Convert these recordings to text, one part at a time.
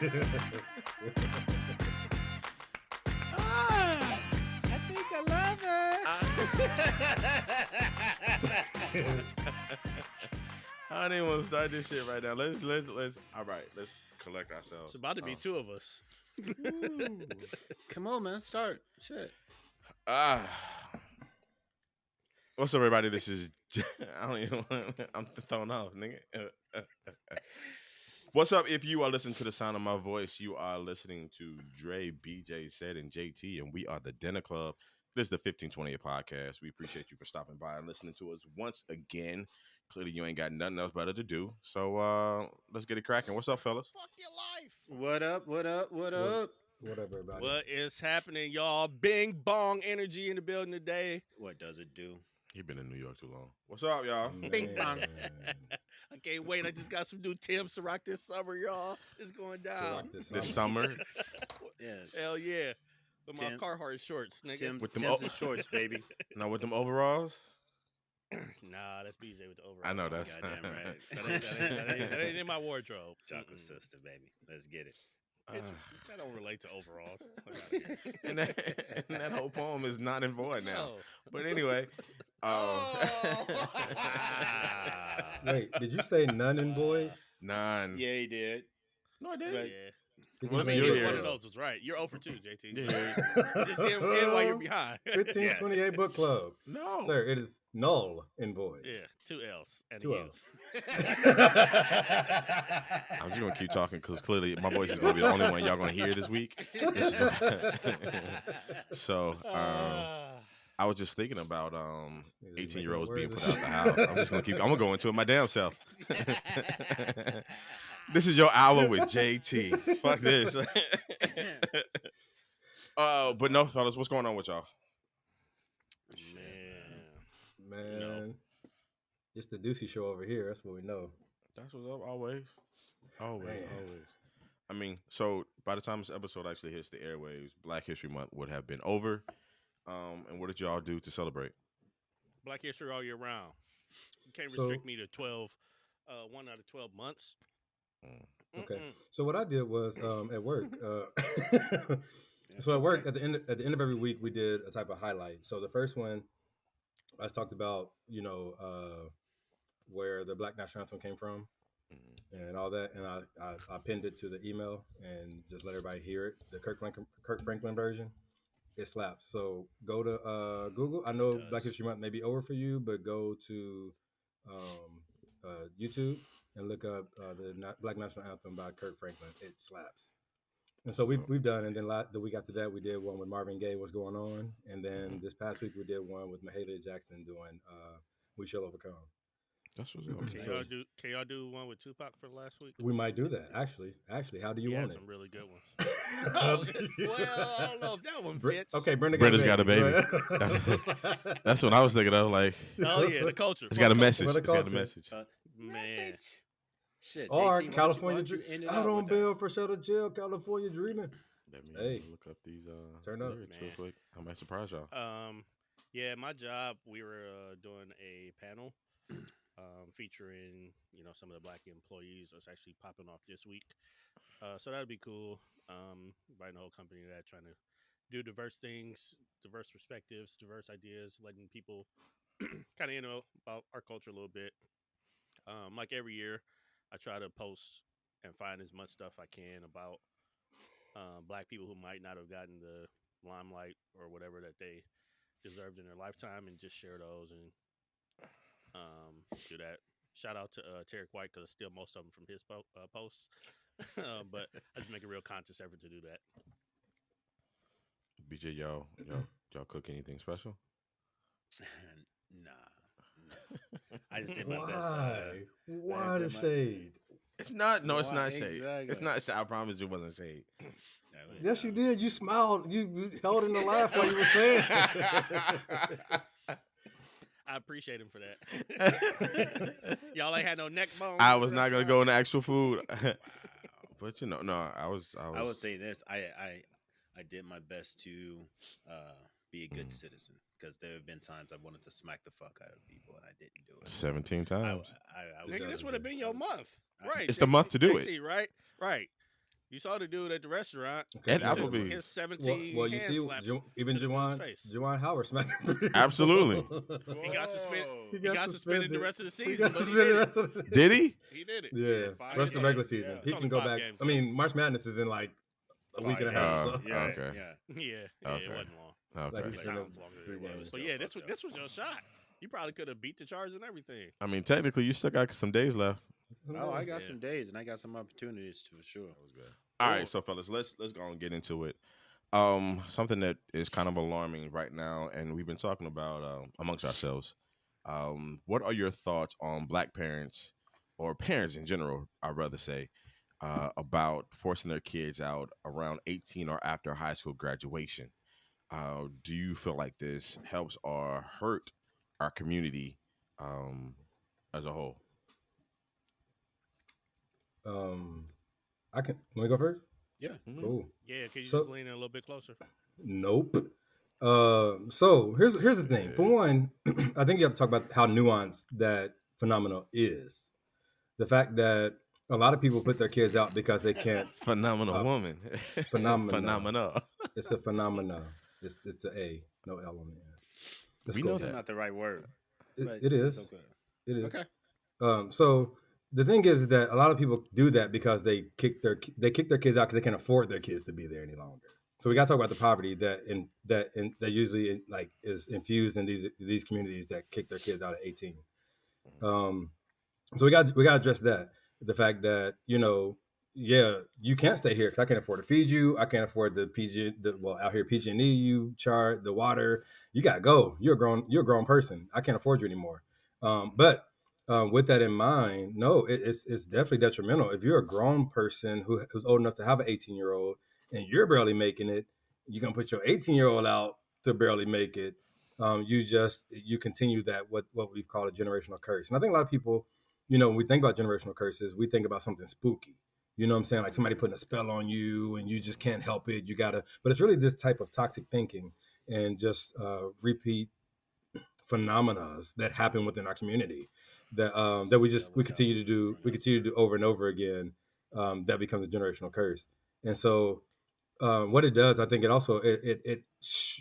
I think I love her. I don't even want to start this shit right now. Let's. All right, let's collect ourselves. It's about to be two of us. Ooh. Come on, man. Start. Shit. What's up, everybody? This is. I don't even. I'm thrown off, nigga. What's up? If you are listening to the sound of my voice, you are listening to Dre, BJ, Said, and JT, and we are the Dinner Club. This is the 1528 podcast. We appreciate you for stopping by and listening to us once again. Clearly, you ain't got nothing else better to do. So let's get it cracking. What's up, fellas? Fuck your life. What up? What up? What up? What up, everybody? What is happening, y'all? Bing bong energy in the building today. What does it do? He been in New York too long. What's up, y'all? Bing bong. Man. I can't wait. I just got some new Timbs to rock this summer, y'all. It's going down. This summer. Yes. Hell yeah. With my Tim- Carhartt shorts, nigga. Tim's, With them Tim's o- and shorts, baby. Now with them overalls. Nah, that's BJ with the overall. I know that's. Goddamn right. That ain't in my wardrobe. Chocolate sister, baby. Let's get it. Bitch, that don't relate to overalls. and that whole poem is not in void now. No. But anyway. Wait, did you say none in void? None. Yeah, he did. No, I did. But- Yeah. Well, I mean, you're you're here. one of those was right. You're 0 for 2, JT. Yeah. Just get while you're behind. 1528 book club. No. Sir, it is null in void. Yeah, 2 L's and Two a L's. U. I'm just gonna keep talking because clearly my voice is gonna be the only one y'all gonna hear this week. So I was just thinking about 18-year-olds being put out the house. I'm gonna go into it my damn self. This is your hour with JT. Fuck this. But no, fellas, what's going on with y'all? Man. No. It's the Deucey show over here. That's what we know. That's what's up. Always. Man. I mean, so by the time this episode actually hits the airwaves, Black History Month would have been over. And what did y'all do to celebrate? Black History all year round. You can't So- restrict me to 12, 1 out of 12 months. Okay. Mm-mm. So what I did was at work. So at work at the end of every week we did a type of highlight. So the first one I talked about, where the Black National Anthem came from and all that, and I pinned it to the email and just let everybody hear it. The Kirk Franklin version, it slaps. So go to Google. I know Black History Month may be over for you, but go to YouTube and look up the Black National Anthem by Kirk Franklin. It slaps. And so we've done, and then the week after that we did one with Marvin Gaye, What's Going On, and then this past week we did one with Mahalia Jackson doing We Shall Overcome. That's what's up. Can y'all do one with Tupac for last week? We might do that actually. How do you He had want it? some really good ones. Well, I don't know if that one fits. Okay, Brenda Brenda's got a baby. Go ahead. That's what I was thinking of. Like, Oh yeah, the culture. it's got a message. What a It's got a culture. message. Man. Shit. Or JT, California why don't you end it out out on with that? bail for shut of jail, California dreaming. Let me Hey. look up these Turn up. lyrics real Man. quick. I might surprise y'all. Yeah, my job, we were doing a panel featuring, some of the Black employees that's actually popping off this week. So that'd be cool. Inviting the whole company to that, trying to do diverse things, diverse perspectives, diverse ideas, letting people kind of about our culture a little bit. Like every year, I try to post and find as much stuff I can about Black people who might not have gotten the limelight or whatever that they deserved in their lifetime, and just share those and do that. Shout out to Tarek White because I steal most of them from his posts, but I just make a real conscious effort to do that. BJ, y'all cook anything special? Nah. I just did my best. Why the did my- shade? It's not. No, it's Why? not shade. Exactly. It's not. I promise you, it wasn't shade. Yes, you did. You smiled. You held in the laugh while you were saying. I appreciate him for that. Y'all ain't had no neck bones. I in the was not gonna restaurant? go into actual food, but no, I was. I would say this. I did my best to be a good citizen, because there have been times I wanted to smack the fuck out of people and I didn't do it. 17 times. I Nigga, was- this would have been your month, I- right? It's the month to do JT, right? Right. You saw the dude at the restaurant. Okay, At He took Applebee's. his well, 17 you hand see, slaps even to the dude's face. Juwan Howard smacked him. Absolutely. He got suspended. Whoa. He got suspended the rest of the He season, got but he suspended did the it. rest of the Did he? He did it. Yeah, five rest of the games. regular season. Yeah. It's He only can go 5 back. games, I though. mean, March Madness is in like a week and a 5 half. days. So. Yeah, okay. yeah. Yeah, Okay. it wasn't long. Okay. Like It he said, sounds longer than 3 it was. games. But Still yeah, fucked up. this was your shot. You probably could have beat the charge and everything. I mean, technically, you still got some days left. Oh, I got Yeah. some days and I got some opportunities for sure. All right, so fellas, let's go and get into it. Something that is kind of alarming right now, and we've been talking about amongst ourselves. What are your thoughts on black parents or parents in general? I'd rather say about forcing their kids out around 18 or after high school graduation. Do you feel like this helps or hurt our community as a whole? I can. Let me go first. Yeah. Cool. Yeah, could you So- just lean in a little bit closer? Nope. So here's the thing. For one, I think you have to talk about how nuanced that phenomenon is. The fact that a lot of people put their kids out because they can't. Phenomenal woman. Phenomena. It's a phenomena. It's a no L on the end. It's We cool. know Still that. not the right word. but It is. it's okay. It is. Okay. So the thing is that a lot of people do that because they kick their kids out because they can't afford their kids to be there any longer. So we got to talk about the poverty that usually like is infused in these communities that kick their kids out at 18. So we got to address that, the fact that yeah, you can't stay here because I can't afford to feed you. I can't afford the out here PG&E you charge, the water. You got to go. You're a grown person. I can't afford you anymore. But with that in mind, no, it's definitely detrimental. If you're a grown person who's old enough to have an 18-year-old and you're barely making it, you're gonna put your 18-year-old out to barely make it. You continue that what we've called a generational curse. And I think a lot of people, when we think about generational curses, we think about something spooky. You know what I'm saying? Like somebody putting a spell on you and you just can't help it. You gotta, but it's really this type of toxic thinking and just repeat phenomena that happen within our community that we continue to do over and over again. That becomes a generational curse. And so what it does, I think it also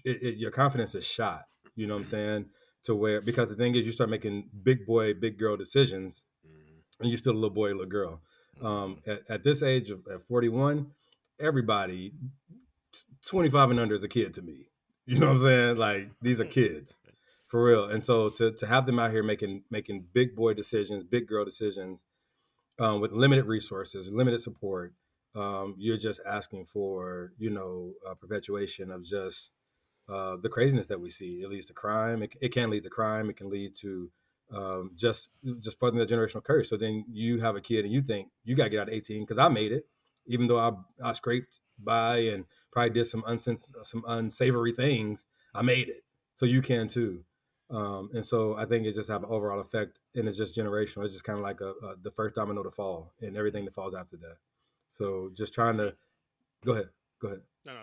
your confidence is shot. You know what I'm saying? To where, because the thing is, you start making big boy, big girl decisions, and you're still a little boy, little girl. At this age of at 41, everybody 25 and under is a kid to me. You know what I'm saying? Like these are kids for real. And so to have them out here making big boy decisions, big girl decisions, with limited resources, limited support, you're just asking for a perpetuation of just the craziness that we see. It leads to crime. It can lead to crime. It can lead to just furthering the generational curse. So then you have a kid and you think you got to get out of 18 because I made it, even though I scraped by and probably did some unsavory things. I made it, so you can too. And so I think it just have an overall effect, and it's just generational. It's just kind of like the first domino to fall, and everything that falls after that. So just trying to go ahead. No,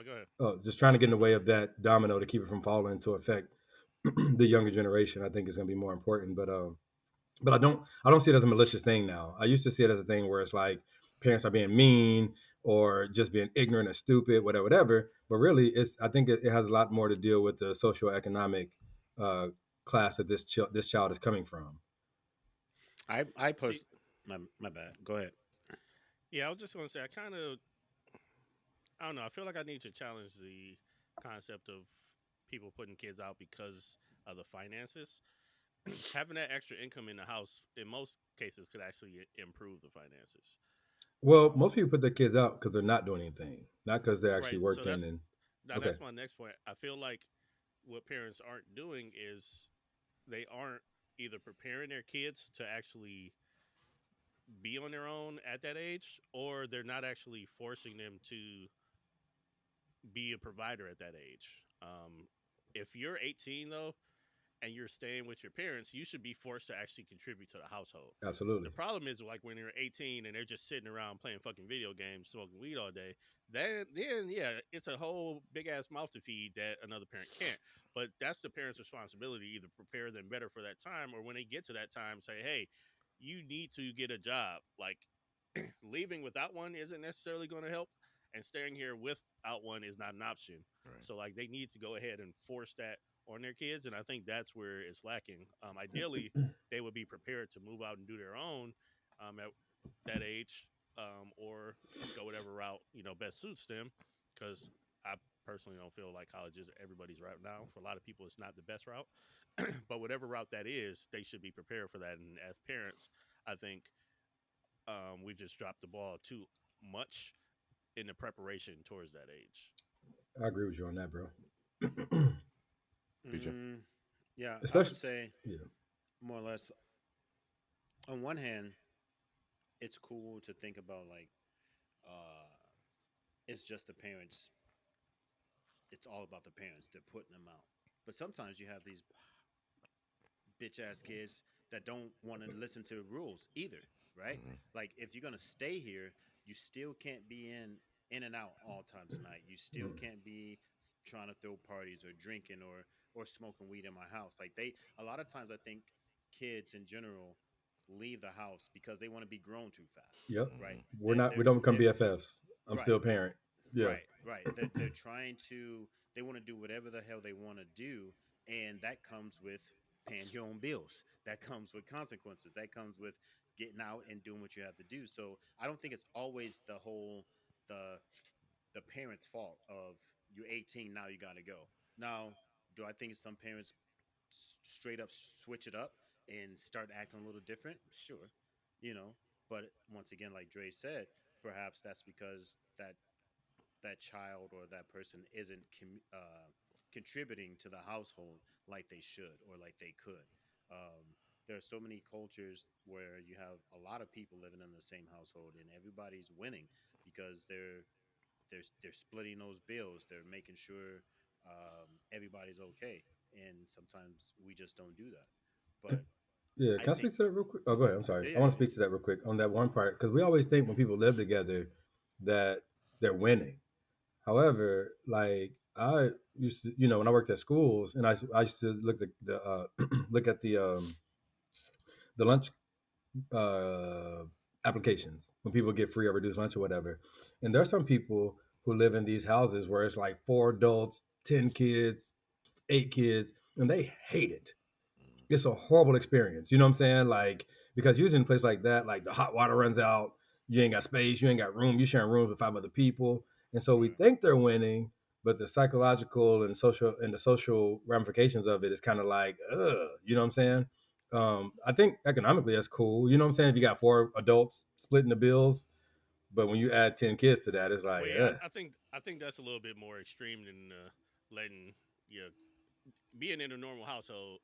go ahead. Oh, just trying to get in the way of that domino to keep it from falling to affect the younger generation. I think is going to be more important. But I don't see it as a malicious thing now. I used to see it as a thing where it's like parents are being mean or just being ignorant or stupid, whatever. But really, I think it has a lot more to deal with the socioeconomic class that this child is coming from. I post my bad. Go ahead. Yeah, I was just going to say, I don't know. I feel like I need to challenge the concept of people putting kids out because of the finances. Having that extra income in the house, in most cases, could actually improve the finances. Well, most people put their kids out because they're not doing anything, not because they're actually Right, so working. That's my next point. I feel like what parents aren't doing is they aren't either preparing their kids to actually be on their own at that age, or they're not actually forcing them to be a provider at that age. If you're 18 though, and you're staying with your parents, you should be forced to actually contribute to the household. Absolutely. The problem is like when you're 18 and they're just sitting around playing fucking video games, smoking weed all day. Then yeah, it's a whole big ass mouth to feed that another parent can't. But that's the parent's responsibility, either prepare them better for that time, or when they get to that time, say, hey, you need to get a job. Like leaving without one isn't necessarily going to help. and staying here without one is not an option. Right. So like they need to go ahead and force that on their kids, and I think that's where it's lacking. Ideally, they would be prepared to move out and do their own at that age, or go whatever route best suits them. Because I personally don't feel like college is everybody's route now. For a lot of people, it's not the best route, but whatever route that is, they should be prepared for that. And as parents, I think we've just dropped the ball too much in the preparation towards that age. I agree with you on that, bro. Feature. Yeah, I would Especially, say yeah, more or less. On one hand, it's cool to think about like uh, it's just the parents. It's all about the parents. They're putting them out. But sometimes you have these bitch ass kids that don't want to listen to rules either, right? Mhm. Like if you're gonna stay here, you still can't be in and out all times of night. You still mm, can't be trying to throw parties or drinking or smoking weed in my house. Like they a lot of times I think kids in general leave the house because they want to be grown too fast, yep. right? Mhm. We don't become They're BFFs. I'm still right. a parent. Yeah, Right. They're trying to. They want to do whatever the hell they want to do, and that comes with paying your own bills. That comes with consequences. That comes with getting out and doing what you have to do. So I don't think it's always the the parents' fault of you're 18 now you got to go. Now, do I think some parents straight up switch it up and start acting a little different? Sure, you know. But once again, like Dre said, perhaps that's because that child or that person isn't contributing to the household like they should or like they could. There are so many cultures where you have a lot of people living in the same household and everybody's winning because they're splitting those bills. They're making sure everybody's okay, and sometimes we just don't do that. But yeah. I Can I think, speak to that real quick? Oh, go ahead. I'm sorry. yeah, I yeah, want to speak to that real quick on that one part because we always think when people live together that they're winning. However, like I used to, when I worked at schools and I used to look look at the lunch uh, applications when people get free or reduced lunch or whatever. And there's some people who live in these houses where it's like 4 adults, 10 kids, 8 kids, and they hate it. It's a horrible experience. You know what I'm saying? Like, because usually in a place like that, like the hot water runs out, you ain't got space, you ain't got room, you're sharing rooms with 5 other people. And so we right. think they're winning, but the psychological and the social ramifications of it is kind of like, ugh, you know what I'm saying? I think economically that's cool. You know what I'm saying? If you got 4 adults splitting the bills, but when you add 10 kids to that, it's like, Well, yeah, I think that's a little bit more extreme than letting you being in a normal household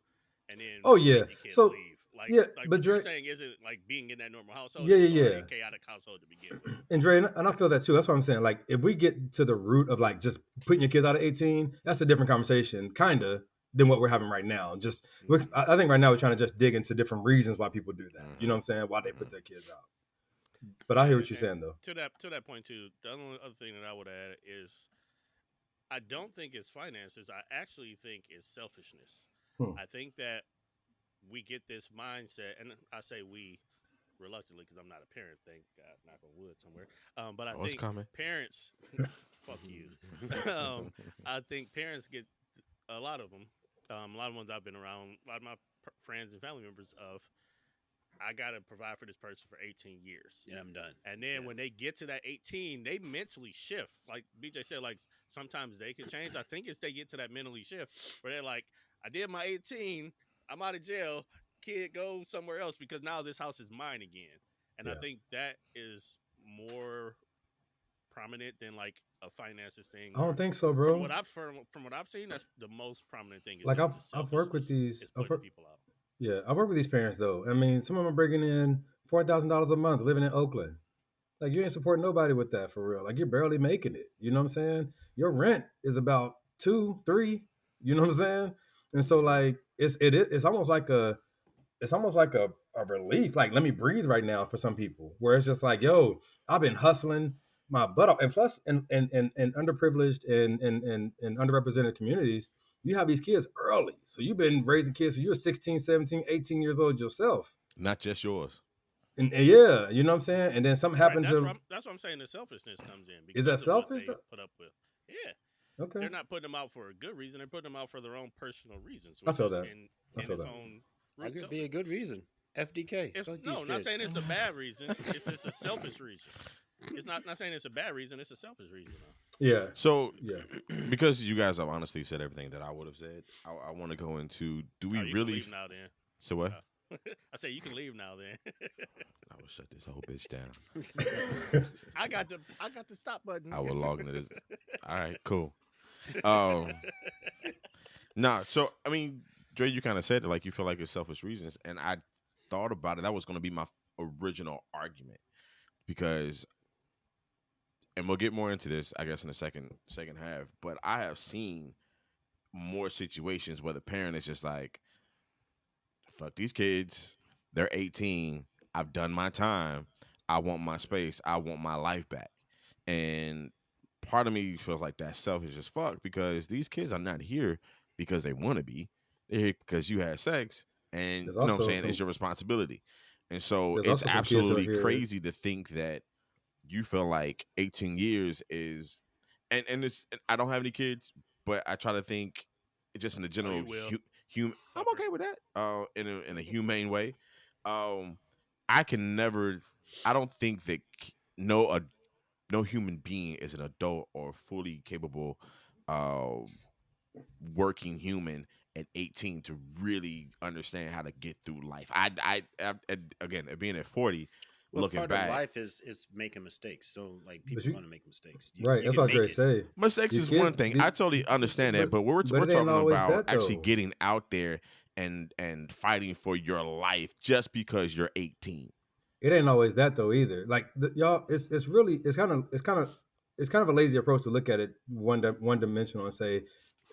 and then oh yeah. letting your kids So leave. Like yeah, like but what you're Dre, saying isn't like being in that normal household. yeah, It was yeah, already yeah. a chaotic household to begin with. And Dre, and I feel that too. That's what I'm saying. Like, if we get to the root of like just putting your kids out of 18, that's a different conversation, kinda, than what we're having right now. I think right now we're trying to just dig into different reasons why people do that. You know what I'm saying? Why they put their kids out. But I hear Yeah, what you're and saying though. to that point too, the only other thing that I would add is I don't think it's finances. I actually think it's selfishness. Hmm. I think that we get this mindset, and I say we reluctantly because I'm not a parent. Thank God, knock on wood somewhere. But I Oh, it's think coming. parents, fuck you. I think parents get a lot of them. A lot of ones I've been around, a lot of my friends and family members of. I gotta provide for this person for 18 years. And I'm done. And then Yeah. when they get to that 18, they mentally shift. Like BJ said, like sometimes they can change. I think it's they get to that mentally shift where they're like, I did my 18, I'm out of jail, kid, go somewhere else because now this house is mine again. And I Yeah. think that is more prominent than like a finances thing I don't or think so, from bro. what I've seen, that's the most prominent thing is Like just the I've worked with selfishness these is putting people out. yeah, I've worked with these parents though. I mean, some of them are bringing in $4,000 a month living in Oakland. Like you ain't supporting nobody with that for real. Like you're barely making it. You know what I'm saying? Your rent is about 2, 3. You know what I'm saying? And so Hmm. like it's almost like a relief. Like let me breathe right now for some people. Where it's just like, yo, I've been hustling my butt off. And plus in underprivileged and underrepresented communities, you have these kids early. So you've been raising kids. So you're 16, 17, 18 years old yourself. Not just yours. And yeah, you know what I'm saying. And then something Right. happened to. That's what I'm saying. The selfishness comes in Is that because of what selfish? they put up with. Yeah, Okay, they're not putting them out for a good reason. They're putting them out for their own personal reasons, I which feel is that. I in feel its that. own I root could be a good selfishness. reason. FDK. It's Fuck these no, not kids. saying it's a bad reason. It's just a selfish reason. It's not saying it's a bad reason. It's a selfish reason. Though. Yeah, So, yeah. because you guys have honestly said everything that I would have said, I want to go into: do Oh, we you can really? leave now then. So what? I say you can leave now then. I will shut this whole bitch down. I got the stop button. I will log into this. All right, cool. Um, nah. So I mean, Dre, you kind of said it like you feel like it's selfish reasons, and I thought about it. That was going to be my original argument because, and we'll get more into this, I guess, in the second half. But I have seen more situations where the parent is just like, fuck these kids. They're 18. I've done my time. I want my space. I want my life back. And part of me feels like that's selfish as fuck because these kids are not here because they want to be. They're here because you had sex and There's you know what I'm also saying, it's some. your responsibility. And so There's it's also some kids who are absolutely here. crazy to think that you feel like 18 years is and it's I don't have any kids, but I try to think just in a Oh, general you will, human. I'm fucker. okay with that. In a humane way. Um, I can never. I don't think that no human being is an adult or fully capable, uh, working human at 18 to really understand how to get through life. Again, being at 40, Well, looking part of back, life is making mistakes. So like But people you gonna make mistakes. right. You That's can what make Dre it. say. mistakes These is one kids, thing. I totally understand that, but but we're it ain't talking always about that actually though. getting out there and fighting for your life just because you're 18. It ain't always that though either. Like y'all, it's really it's kind of a lazy approach to look at it one dimensional and say I agree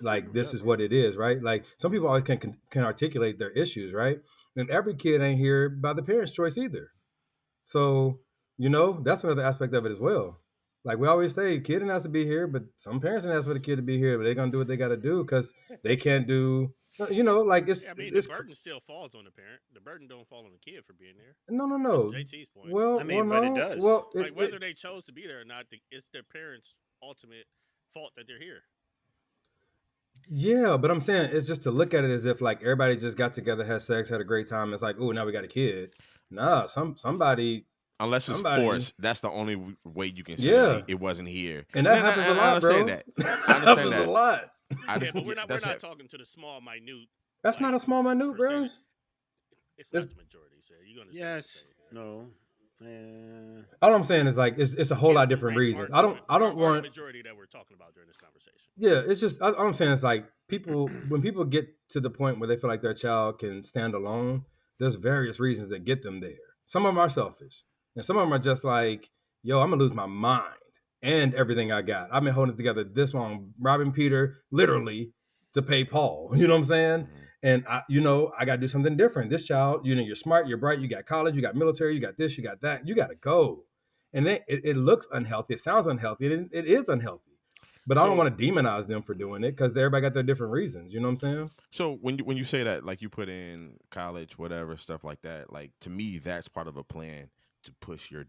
like with this that, is bro. what it is, right? Like some people always can articulate their issues, right? And every kid ain't here by the parents' choice either. So, that's another aspect of it as well. Like we always say, kid didn't have to be here, but some parents didn't ask for the kid to be here, but they're gonna do what they gotta do because they can't do like Yeah, I mean the burden still falls on the parent. The burden don't fall on the kid for being there. no, no, That's no. JT's point. I Well, mean, but it no. does. Well, Like whether they chose to be there or not, it's their parents' ultimate fault that they're here. yeah, but I'm saying it's just to look at it as if like everybody just got together, had sex, had a great time. It's like, oh, now we got a kid. Nah, Unless it's somebody, forced, that's the only way you can say yeah, like it wasn't here. and that And happens a I lot, understand bro. that. I That understand happens a that. lot. I Yeah, just but yeah, we're that's not it. talking to the small, minute That's like not a small minute, bro. percentage. It's It's, not the majority. So you understand what I'm Yes. saying? No. all I'm saying is like it's a whole lot Kids of from different rank reasons. I don't are the want. majority that we're talking about during this conversation. Yeah, it's just all I'm saying is like people when people get to the point where they feel like their child can stand alone, there's various reasons that get them there. Some of them are selfish, and some of them are just like, yo, I'm gonna lose my mind and everything I got. I've been holding it together this long, robbing Peter literally to pay Paul. You know what I'm saying? Mhm. And I got to do something different. This child, you're smart, you're bright, you got college, you got military, you got this, you got that. You got to go. And then it looks unhealthy. It sounds unhealthy. And it is unhealthy. But I don't So want to demonize them for doing it because everybody got their different reasons. You know what I'm saying? so when you say that, like you put in college, whatever stuff like that, like to me, that's part of a plan to push your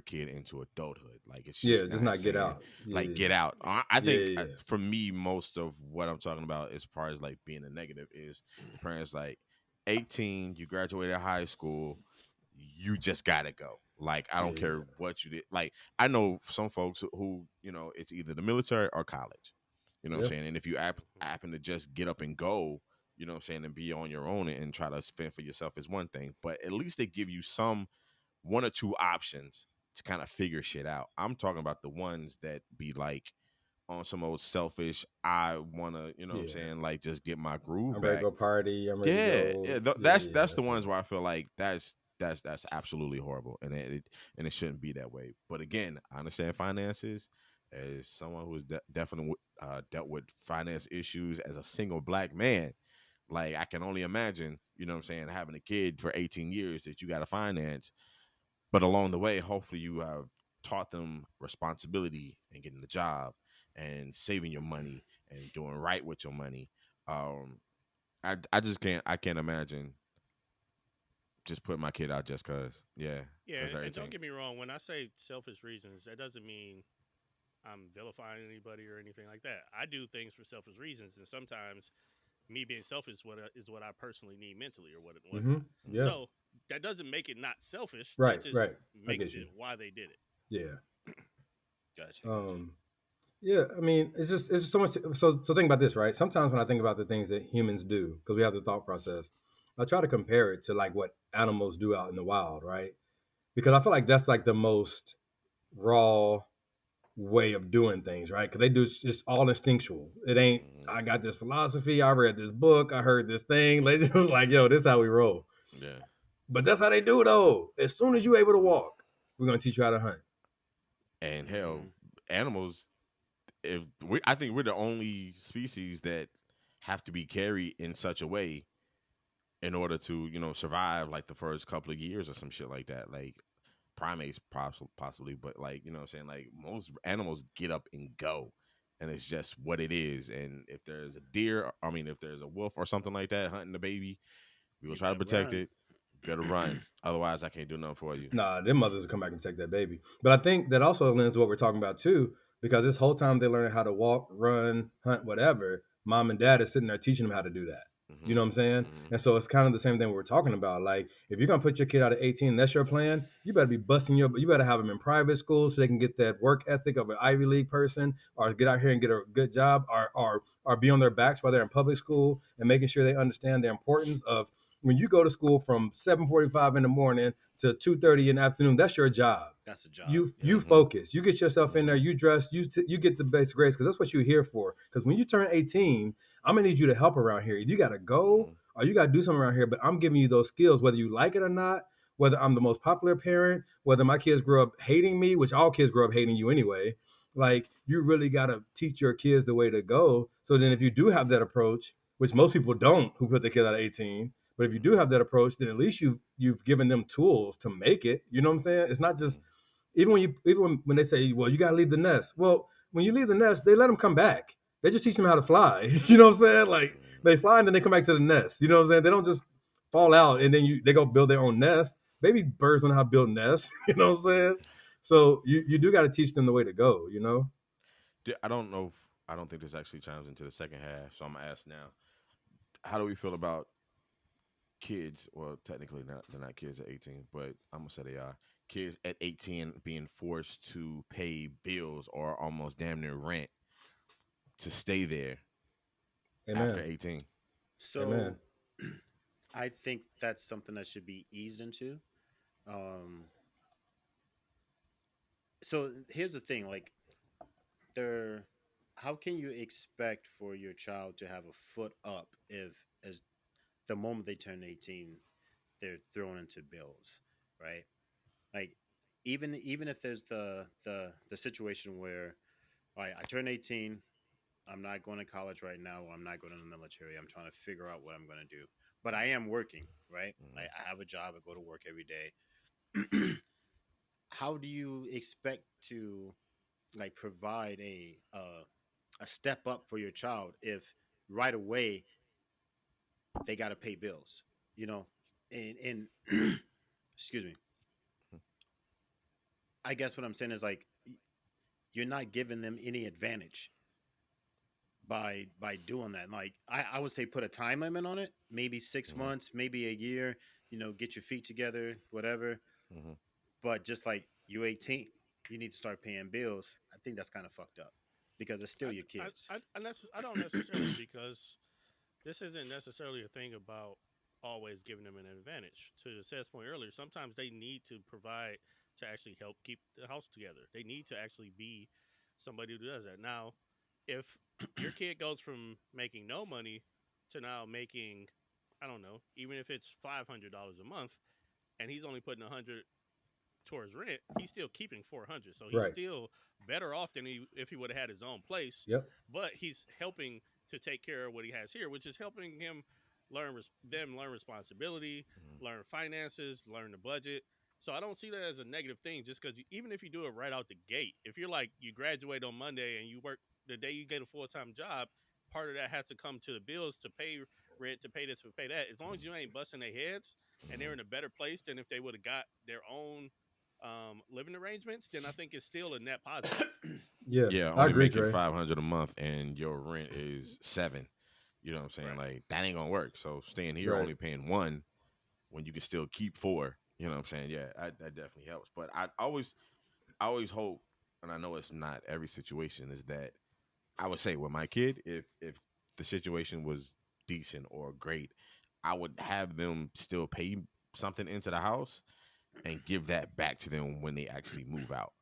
kid into adulthood. Like it's Yeah, just just not not get saying out. Yeah, like yeah, get out. I yeah, think yeah. for me, most of what I'm talking about as far as like being a negative is the parents like 18, you graduated high school, you just gotta go. Like I Yeah, don't care yeah. what you did. Like I know some folks who it's either the military or college. You know what Yeah. I'm saying? And if you happen to just get up and go, you know what I'm saying, and be on your own and try to fend for yourself is one thing. But at least they give you some one or two options to kind of figure shit out. I'm talking about the ones that be like on some old selfish, I wanna, you know what I'm Yeah. saying, like just get my groove I'm ready to back. go party. I'm ready to Yeah, go. yeah. Yeah, yeah. That's I the feel ones you. where I feel like that's absolutely horrible, and it shouldn't be that way. But again, I understand finances. As someone who's definitely dealt with finance issues as a single black man, like I can only imagine, you know what I'm saying, having a kid for 18 years that you got to finance. But along the way, hopefully you have taught them responsibility and getting the job and saving your money and doing right with your money. Um, I just can't imagine just put my kid out just cause. Yeah, Yeah, cause they're and don't 18. get me wrong. When I say selfish reasons, that doesn't mean I'm vilifying anybody or anything like that. I do things for selfish reasons, and sometimes me being selfish is what I personally need mentally or Mm-hmm. whatnot. Yeah. So that doesn't make it not selfish. That Right. just Right. I makes get you. it why they did it. Yeah. Gotcha, gotcha. Um. Yeah. I mean, it's just so much. So think about this, right? Sometimes when I think about the things that humans do, because we have the thought process, I try to compare it to like what animals do out in the wild, right? Because I feel like that's like the most raw way of doing things, right? Because they do it's all instinctual. It ain't. Hmm. I got this philosophy. I read this book. I heard this thing. They just like, yo, this is how we roll. Yeah, But that's how they do it, though. As soon as you're able to walk, we're gonna teach you how to hunt. and hell, Hmm. animals. If we, I think we're the only species that have to be carried in such a way in order to survive like the first couple of years or some shit like that. Like primates possibly, but like what I'm saying, like most animals get up and go, and it's just what it is. And if there's a deer, I mean, if there's a wolf or something like that hunting the baby, we will You try to better protect run. it. Better run, otherwise I can't do nothing for you. Nah, their mothers will come back and take that baby. But I think that also lends to what we're talking about too, because this whole time they're learning how to walk, run, hunt, whatever. Mom and dad is sitting there teaching them how to do that. You Hmm. know what I'm saying? Hmm. And so it's kind of the same thing we're talking about. Like, if you're gonna put your kid out at 18, that's your plan. You better be busting you better have them in private school so they can get that work ethic of an Ivy League person, or get out here and get a good job, or be on their backs while they're in public school and making sure they understand the importance of when you go to school from 7:45 in the morning to 2:30 in the afternoon. That's your job. That's a job. You Yep. Hmm. focus. You get yourself in there. Hmm. You dress. You get the basic grades because that's what you're here for. Because when you turn 18, I'm gonna need you to help around here. You got to go Hmm. or you got to do something around here. But I'm giving you those skills, whether you like it or not. Whether I'm the most popular parent, whether my kids grow up hating me, which all kids grow up hating you anyway. Like, you really got to teach your kids the way to go. So then, if you do have that approach, which most people don't, who put their kids out at 18, but if you do Hmm. have that approach, then at least you've given them tools to make it. You know what I'm saying? It's not just even when they say, well, you gotta leave the nest. Well, when you leave the nest, they let them come back. They just teach them how to fly. You know what I'm saying? Like, they fly and then they come back to the nest. You know what I'm saying? They don't just fall out and then they go build their own nest. Baby birds don't know how to build nests. You know what I'm saying? So you do got to teach them the way to go. You know? I don't know. I don't think this actually chimes into the second half, so I'm gonna ask now. How do we feel about kids? Well, technically not. They're not kids at 18, but I'm gonna say they are kids at 18 being forced to pay bills or almost damn near rent to stay there after Amen. 18. So Amen. I think that's something that should be eased into. Um, so here's the thing, like there how can you expect for your child to have a foot up if as the moment they turn 18 they're thrown into bills, right? Like even if there's the situation where all right, I turn 18, I'm not going to college right now, I'm not going to the military, I'm trying to figure out what I'm going to do, but I am working, right? Hmm. Like I have a job, I go to work every day. How do you expect to like provide a step up for your child if right away they got to pay bills, you know? And excuse me, I guess what I'm saying is like you're not giving them any advantage by doing that. Like I would say put a time limit on it, maybe six Hmm. months, maybe a year, get your feet together, whatever. Hmm. But just like you 18, you need to start paying bills. I think that's kind of fucked up because it's still I, your kids. I don't necessarily because this isn't necessarily a thing about always giving them an advantage. To Seth's point earlier, sometimes they need to provide to actually help keep the house together. They need to actually be somebody who does that. Now, if your kid goes from making no money to now making, I don't know, even if it's $500 a month, and he's only putting 100 towards rent, he's still keeping 400. So he's Right. still better off than if he would have had his own place. Yep. But he's helping to take care of what he has here, which is helping him learn responsibility, learn finances, learn the budget. So I don't see that as a negative thing. Just because even if you do it right out the gate, if you're like you graduate on Monday and you work the day you get a full time job, part of that has to come to the bills to pay rent to pay this to pay that. As long as you ain't busting their heads and they're in a better place than if they would have got their own living arrangements, then I think it's still a net positive. Yeah, Yeah, I only agree, making Dre. 500 a month and your rent is 7. You know what I'm saying? Right. Like that ain't gonna work. So staying here Right. only paying 1 when you can still keep 4. You know what I'm saying? Yeah, that definitely helps. But I always hope, and I know it's not every situation, is that I would say with my kid, if the situation was decent or great, I would have them still pay something into the house and give that back to them when they actually move out.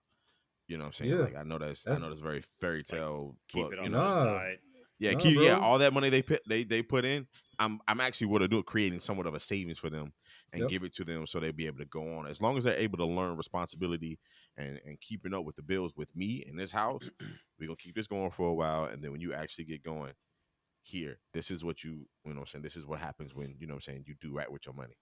You know what I'm saying? Yeah, Like I that's know that's very fairy Like tale keep book, it you off to know. the nah, side. Yeah, nah, keep yeah, bro. all that money they put in, I'm actually what I do creating somewhat of a savings for them and Yep. give it to them so they'll be able to go on. As long as they're able to learn responsibility and keeping up with the bills with me in this house, we're gonna keep this going for a while. And then when you actually get going, here, this is what you know what I'm saying, this is what happens when, you know what I'm saying, you do right with your money,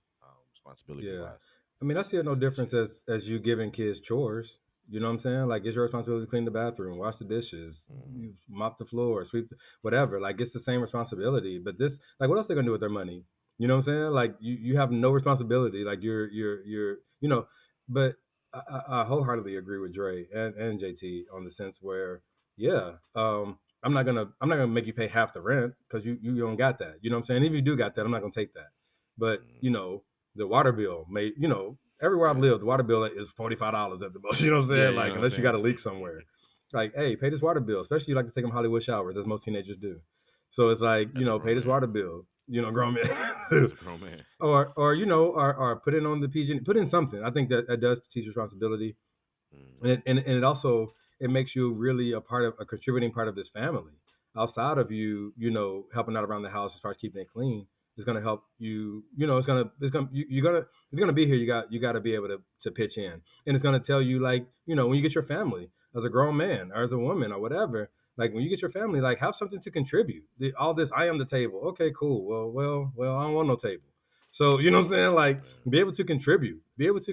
responsibility Yeah. wise. I mean, I see no That's good difference shit. as you giving kids chores. You know what I'm saying? Like, it's your responsibility to clean the bathroom, wash the dishes, Mhm. you mop the floor, sweep, whatever. Like, it's the same responsibility. But this, like, what else they gonna do with their money? You know what I'm saying? Like, you have no responsibility. Like, you know. But I wholeheartedly agree with Dre and JT on the sense where, yeah, I'm not gonna make you pay half the rent because you don't got that. You know what I'm saying? If you do got that, I'm not gonna take that. But Mhm. the water bill may, everywhere I've Yeah. lived, the water bill is $45 at the most. You know what I'm Yeah, saying? you know Like, what I'm unless you saying. got a leak somewhere. Like, hey, pay this water bill, especially you like to take them Hollywood showers, as most teenagers do. So it's like, As a pay grown this man. water bill, grown As men. a grown man. or put it on the PG, put in something. I think that does teach responsibility. Mhm. And it also, it makes you really a contributing part of this family outside of you, helping out around the house as far as keeping it clean. It's going to help you. You're gonna, if you're gonna be here, you got to be able to pitch in. And it's going to tell you, like, when you get your family as a grown man or as a woman or whatever, like when you get your family, like, have something to contribute. All this, I am the table. Okay, cool. Well, I don't want no table. So, you know what I'm saying? Like, Yeah. be able to